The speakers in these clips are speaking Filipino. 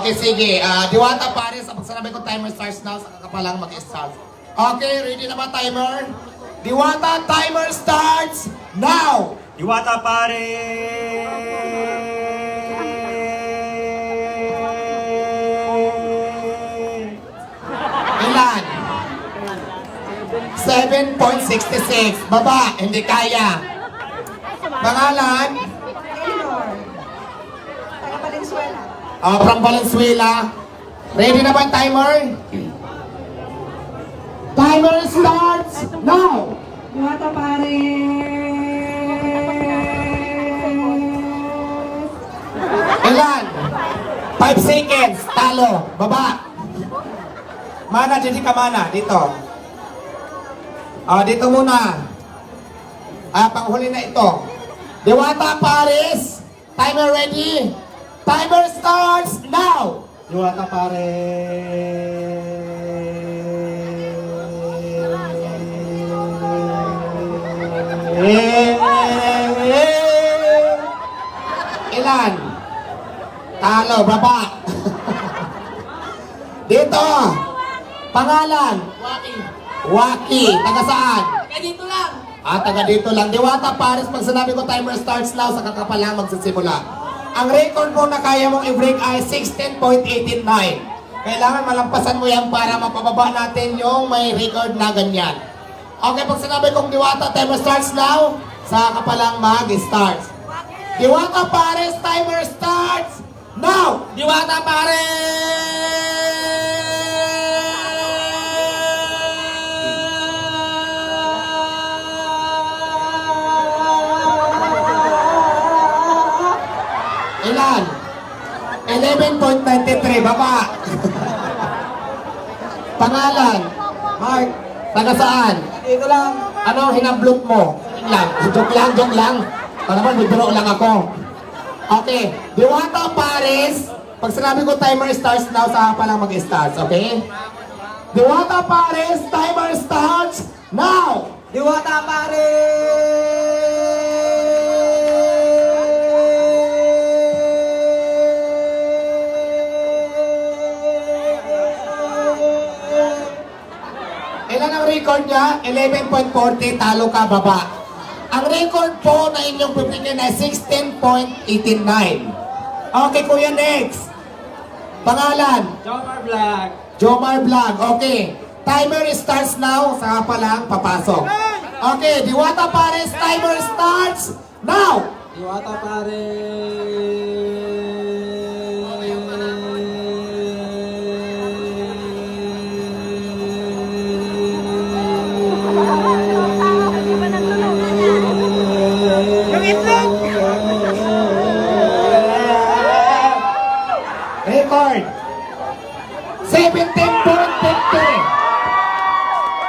Okay, sige. Diwata Paris, pag sinabi ko timer starts now, saka ka palang mag-start. Okay, ready na ba timer? Diwata, timer starts now! Diwata pare! Ilan? 7.66. Baba, hindi kaya. Pangalan? Taga Valenzuela. From Valenzuela. Ready na ba yung timer? Timer starts now! Diwata pare. Ilan? 5 seconds. Talo. Baba. Mana, dito ka mana. Dito. Dito muna. Panghuli na ito. Diwata Paris. Timer ready. Timer starts now. Diwata pare! Ilan? Talo. Baba. Dito. Pangalan? Waki. Taga saan? Taga dito lang. Taga dito lang. Diwata Paris, pag sinabi ko timer starts now, sa kakapalang magsisimula. Ang record mo na kaya mong i-break ay 16.89. Kailangan malampasan mo yan para mapababa natin yung may record na ganyan. Okay, pag sinabi kong Diwata, timer starts now, sa kapalang mag-starts. Diwata Paris, timer starts now! Diwata Paris! Ilan? 11.93, baba. Pangalan? Mark. Taga saan? Dito lang. Ano hinablot mo? Joke lang. Alam mo, bibiro lang ako. Okay. Diwata Paris. Pag sinabi ko timer starts now, saka pa lang mag-starts, okay? Diwata Paris, timer starts now! Diwata pare. Ilan ang record niya? 11.40, talo ka, baba. Ang record po na inyong pipigyan ay 16.89. Okay, kuya, next. Pangalan? Jomar Black! Jomar Vlog. Okay. Timer starts now. Saka pa lang papasok. Okay, Diwata Paris, timer starts now! Diwata pare! Record. 17.50.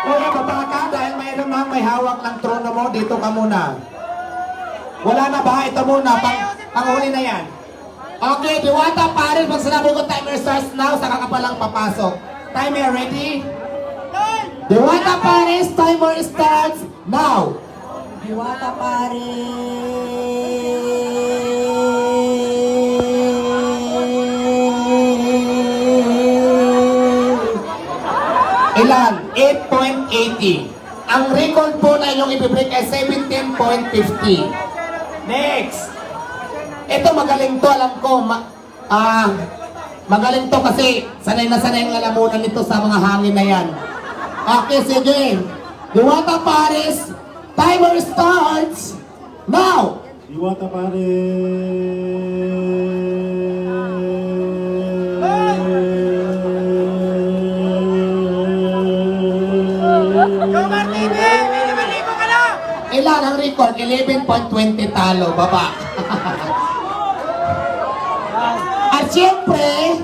Kuya, baba ka dahil mayroon na may hawak ng trono mo. Dito ka muna. Wala na ba? Ito muna. Panghuli na yan. Okay, Diwata Paris. Pag sinabi ko timer starts now, saka ka palang papasok. Timer ready? Diwata Paris, timer starts now. Diwata pare. Ilan? 8.80. Ang record po na inyong ibibreak ay 17.50. Next. Ito magaling to, alam ko. Magaling to kasi sanay na sanay ang lalamunan nito sa mga hangin na yan. Okay, sige. Diwata Paris, timer starts now! Diwata pare! Ilan ang record? 11.20 talo, baba. At siyempre,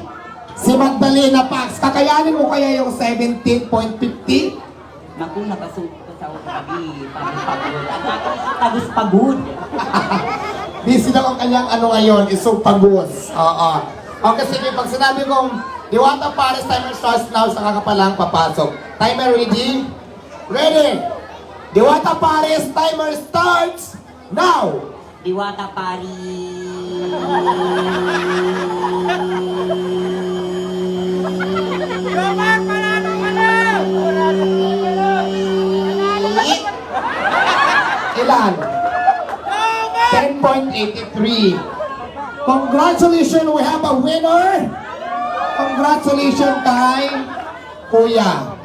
si Magdalena Pax, kakayanin mo kaya yung 17.50? Naku, nakasuot ko sa lagi. Tagus pagod. Busy daw ang kanyang ano ngayon, isupagos. Oo. Okay, sige, pag sinabi kong Diwata Paris, timer starts now, saka ka palang papasok. Timer ready? Ready! Diwata Paris, timer starts now! Diwata pari. 16.83. Congratulations, we have a winner. Congratulations kay Kuya.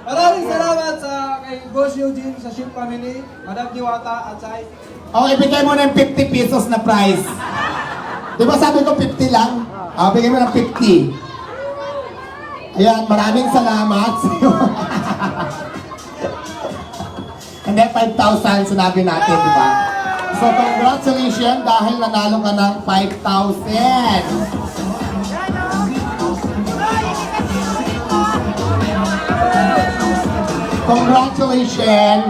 Maraming salamat sa kay Boss Eugene sa Ship Family, Madam Diwata at sa Ibigay mo ng 50 pesos na prize. Di ba sabi ko 50 lang? Bigay mo ng 50. Ayan, maraming salamat sa iyo. And then 5,000 sinabi natin, di ba? So congratulations dahil nanalo ka ng 5,000. Congratulations!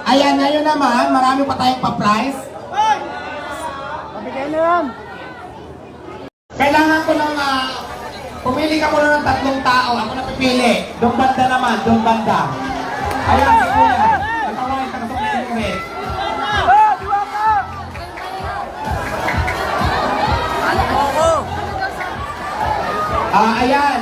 Ayan, ngayon naman, marami pa tayong pa-prize. Kailangan ko ng, pumili ka muna ng 3 tao. Ako na pipili. Doon banda naman, doon banda. Ayan, si Kuya. Natawagin ka na sa pipili. Ayan.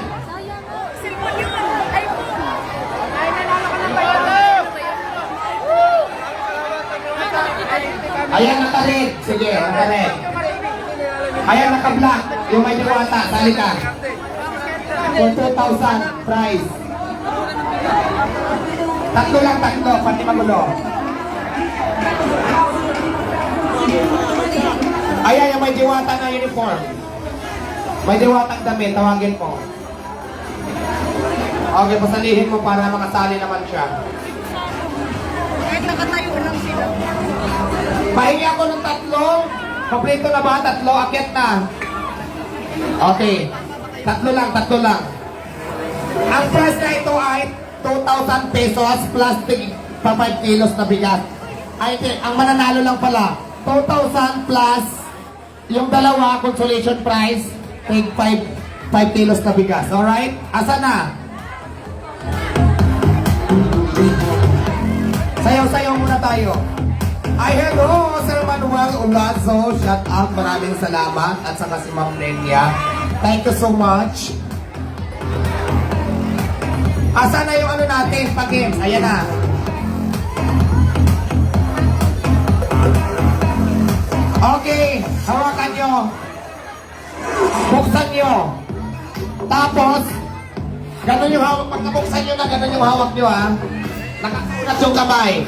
Ayan, naka-red. Sige, naka-red. Ayan, naka-black. Yung may diwata, sali ka. For 2,000 prize. Tatlo lang, pati magulo. Ayan, yung may diwata na uniform. May diwatang damit, tawagin mo. Okay, pasalihin mo para makasali naman siya. Nakatayo lang sila. Pahingi ako ng 3. Kompleto na ba? 3, akyat na. Okay. 3 lang. Ang price na ito ay 2,000 pesos plus 5 kilos na bigas. Ay, ang mananalo lang pala. 2,000 plus yung dalawa consolation prize, take 5 kilos na bigas. Alright? Asa na? Sayaw-sayaw muna tayo. Ay, hello, Sir Manuel Olazo. Shout out, maraming salamat. At saka si Ma'am Nenya. Thank you so much. Asa na yung ano natin, pag-games? Ayan na. Okay, hawakan nyo. Buksan nyo. Tapos, ganun yung hawak. Pag nabuksan nyo na, ganun yung hawak nyo, ha. Nakasulat yung kamay.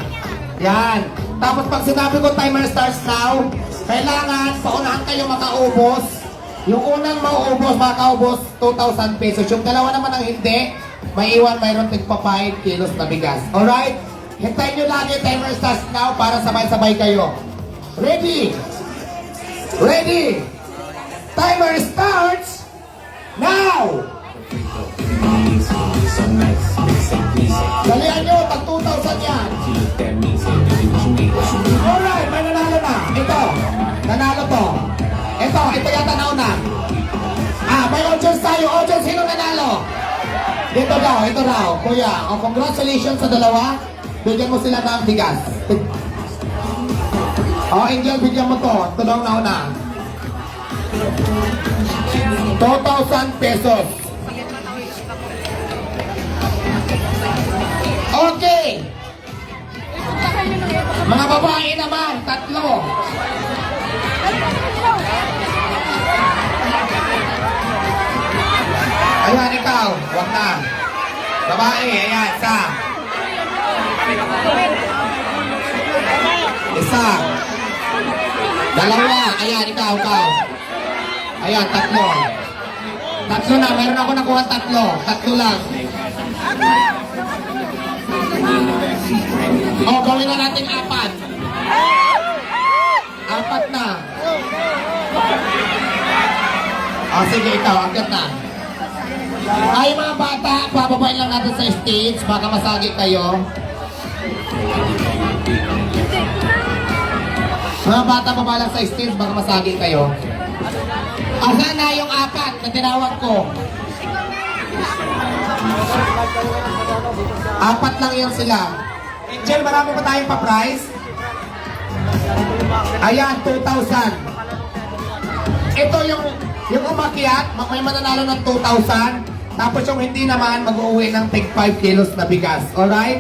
Yan. Tapos pag sinabi ko timer starts now, kailangan paunahan kayo makaubos. Yung unang makaubos, 2,000 pesos. Yung dalawa naman ang hindi, may iwan, mayroon tigpa 5 kilos na bigas. Alright? Hintayin nyo lagi, timer starts now para sabay-sabay kayo. Ready? Ready? Timer starts now! Dalihan nyo, tag 2,000 yan. Alright, may nanalo na. Ito, nanalo to. Ito yata nauna. May audience tayo. Audience, sino nanalo? Ito raw. Kuya, congratulations sa dalawa. Bigyan mo sila ng bigas. Angel, bigyan mo to. Ito daw nauna. 2,000 pesos. Okay. Mga babae naman, 3. Ayan, ikaw. Huwag na. Babae, ayan, isa. Isa. Dalawa, ayan, ikaw. Ayan, 3. 3 na, meron ako nakuha 3. 3 lang. Gawin na natin 4. 4 na. Sige, ikaw, agad na. Ay, mga bata, pababain lang natin sa stage, baka masagi kayo. Mga bata, baba lang sa stage, baka masagi kayo. Asa na yung 4 na tinawag ko? 4 lang yan sila. Angel, marami pa tayong pa-prize? Ayan, 2,000. Ito yung umakyat, may mananalo ng 2,000. Tapos yung hindi naman, mag-uwi ng tig 5 kilos na bigas. Alright?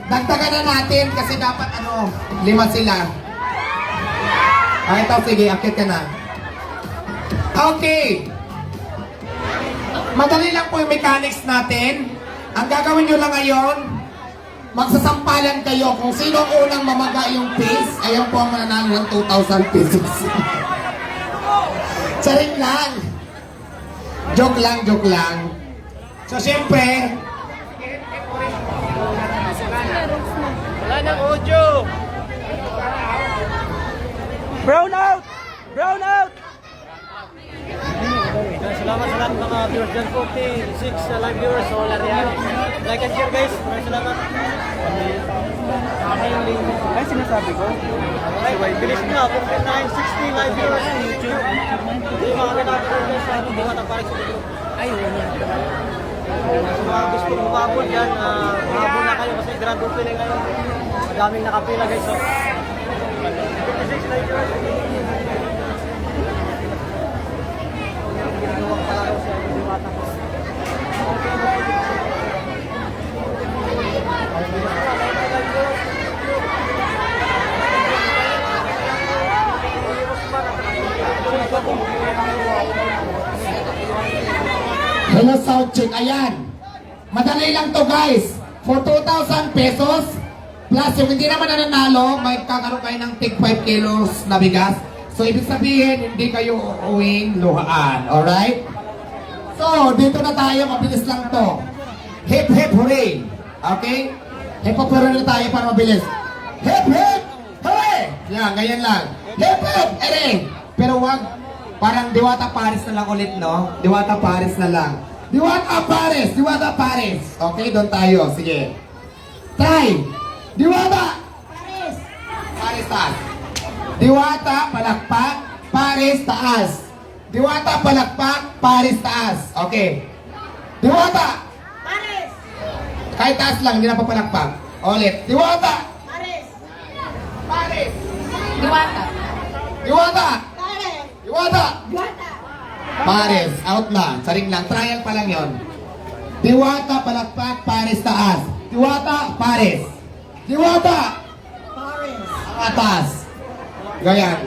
Dagdagan na natin kasi dapat 5 sila. Ito, sige, akit ka na. Okay. Madali lang po yung mechanics natin. Ang gagawin nyo lang ngayon, magsasampalan kayo kung sino ang unang mamaga yung piece. Ayan po ang mananalo ng 2,000 pesos. Saring lang. Joke lang. So, syempre, Wala nang audio! Brown out! Brown out! Salamat sa lahat ng mga viewers dyan. 46 na live viewers. So, wala rin. Like and share guys. Maraming salamat. Ay, sinasabi ko. Okay, bilis na. 4960 live viewers sa YouTube. Hindi mga kinakaroon guys sa buhat ang parang sa video. Ay, wala. Sa mga gusto umabot yan, umabot na kayo kasi grand opening ngayon. Madaming nakapila guys. So, 56 live viewers. Ginagawang palaro siya yung Diwata ko. hello sound check, ayan. Madali lang to guys. For 2,000 pesos, plus yung hindi naman nananalo, may kakaroon kayo ng tig 5 kilos na bigas. So, ibig sabihin, hindi kayo uuwing luhaan. Alright? So, dito na tayo. Mabilis lang to. Hip, hip, hooray. Okay? Hip, hop, hooray na tayo para mabilis. Hip, hip, hooray! Yan, ganyan lang. Hip, hip, hooray! Pero wag, parang Diwata Paris na lang ulit, no? Diwata Paris na lang. Diwata Paris! Diwata Paris! Okay, doon tayo. Sige. Try! Diwata! Paris! Paris taas. Diwata, palakpak, Paris, taas. Diwata, palakpak, Paris, taas. Okay. Diwata! Paris! Kahit taas lang, hindi na papalakpak. Ulit. Diwata! Paris! Paris! Diwata! Diwata! Paris! Diwata! Diwata! Paris, out na. Saring lang. Trial pa lang yon. Diwata, palakpak, Paris, taas. Diwata, Paris. Diwata! Paris! Ang atas. Ganyan.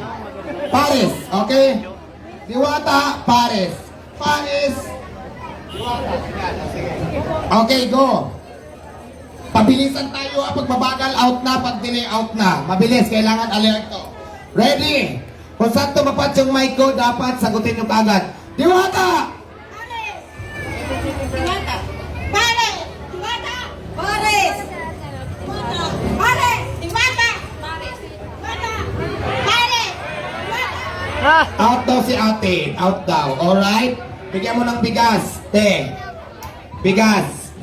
Paris, okay? Diwata, Paris. Paris. Diwata. Sige. Okay, go. Pabilisan tayo. Pag mabagal, out na. Pag delay, out na. Mabilis. Kailangan alerto. Ready? Kung saan tumapat yung mic ko, dapat sagutin nyo kagad. Diwata! Paris! Diwata! Paris! Diwata! Paris! Paris! Diwata! Paris! Diwata! Paris! Diwata! Out daw si ate. Out daw. Alright? Bigyan mo ng bigas. Te. Bigas.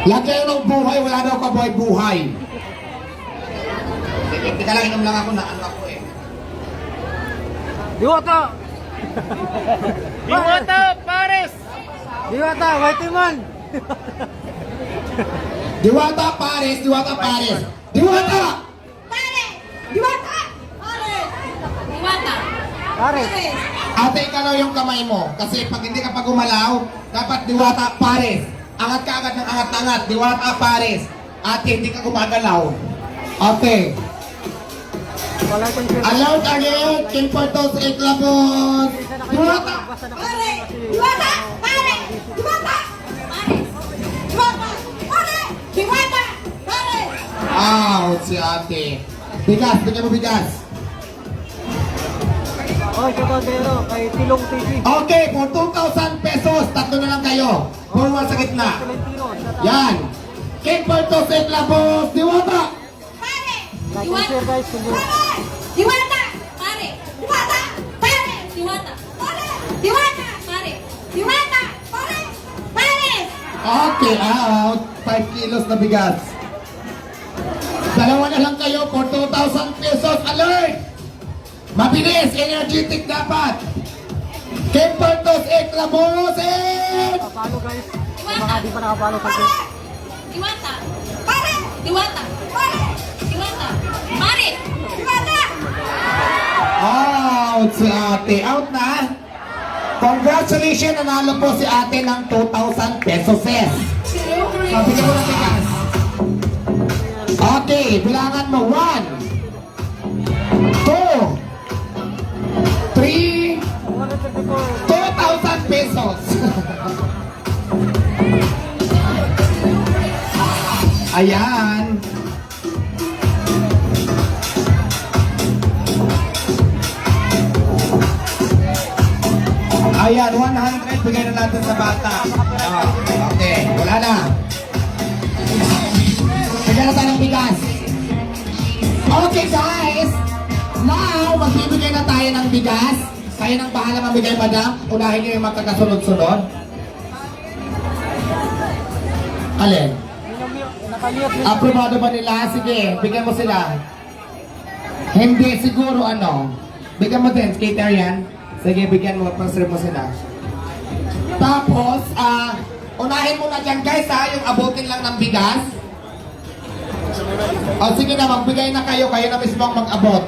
Lagyan ng buhay. Wala daw kabuhay-buhay. Sige, tika lang. Inom lang ako na ano ako eh. Diwata! Diwata, Paris! Diwata, Whiteman! Diwata Paris. Diwata Paris. Diwata! Paris! Diwata! Paris! Diwata! Paris! Ate, ikalaw yung kamay mo. Kasi pag hindi ka pa gumalaw, dapat Diwata Paris. Angat ka agad ng angat-angat. Diwata Paris. Ate, hindi ka gumagalaw. Okay. Wala kang share. Alert again. King Portos, Eklabos. Diwata! Paris! Diwata! Paris! Diwata! Paris! Diwata! Paris! Diwata! Paris! Out si ate. Bigas, bigyan mo bigas. Okay, shoutout kayo kay Tilong TV. Okay, for 2,000 pesos, tatlo na lang kayo. Forward sa gitna. Tolentino, shoutout. Yan. King Portos, Eklabos. Diwata! Paris! Like and share guys. Paris! Diwata! Paris! Diwata! Paris! Diwata! Paris! Diwata! Paris! Diwata! Paris! Paris! Okay, out. 5 kilos na bigas. Dalawa na lang kayo for 2,000 pesos. Alert! Mabilis, energetic dapat. King Portos, Eklabos, and... Follow guys. Diwata! Mga di pa nakapalo sa Paris! Diwata! Paris! Diwata! Paris! Diwata! Paris! Diwata! Out si ate. Out na. Congratulations, nanalo po si ate ng 2,000 pesos. Sabi ka mo ng bigas. Okay, bilangan mo. 1, 2, 3, 2,000 pesos. Ayan. Ayan, 100 bigay na natin sa bata. Oh, okay, wala na. Bigyan na tayo ng bigas. Okay guys, now magbibigay na tayo ng bigas. Kayo nang bahala mamigay, madam. Unahin nyo yung magkakasunod-sunod. Alin? Aprobado ba nila? Sige, bigyan mo sila. Hindi, siguro ano. Bigyan mo din, skater yan. Sige, bigyan mo, pasrip mo sila. Tapos, unahin mo na dyan guys ha, yung abutin lang ng bigas. O sige na, magbigay na kayo na mismo ang mag-abot.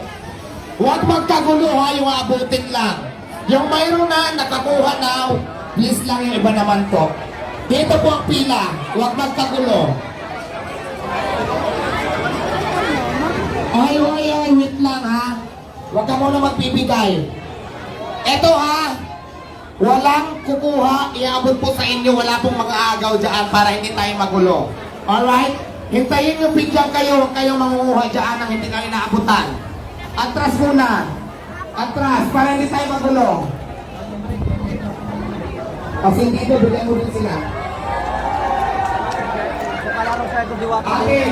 Huwag magkagulo ha, yung abutin lang. Yung mayroon na, nakakuha na, please lang yung iba naman po. Dito po ang pila, huwag magkagulo. Ay, wait lang ha. Huwag ka muna magbibigay. Eto ha, walang kukuha, iabot po sa inyo, wala pong mag-aagaw dyan para hindi tayo magulo. Alright? Hintayin yung bigyan kayo, huwag kayong mangunguha dyan nang hindi kayo naabutan. Atras muna. Atras, para hindi tayo magulo. Kasi dito, bigyan mo din sila. Okay.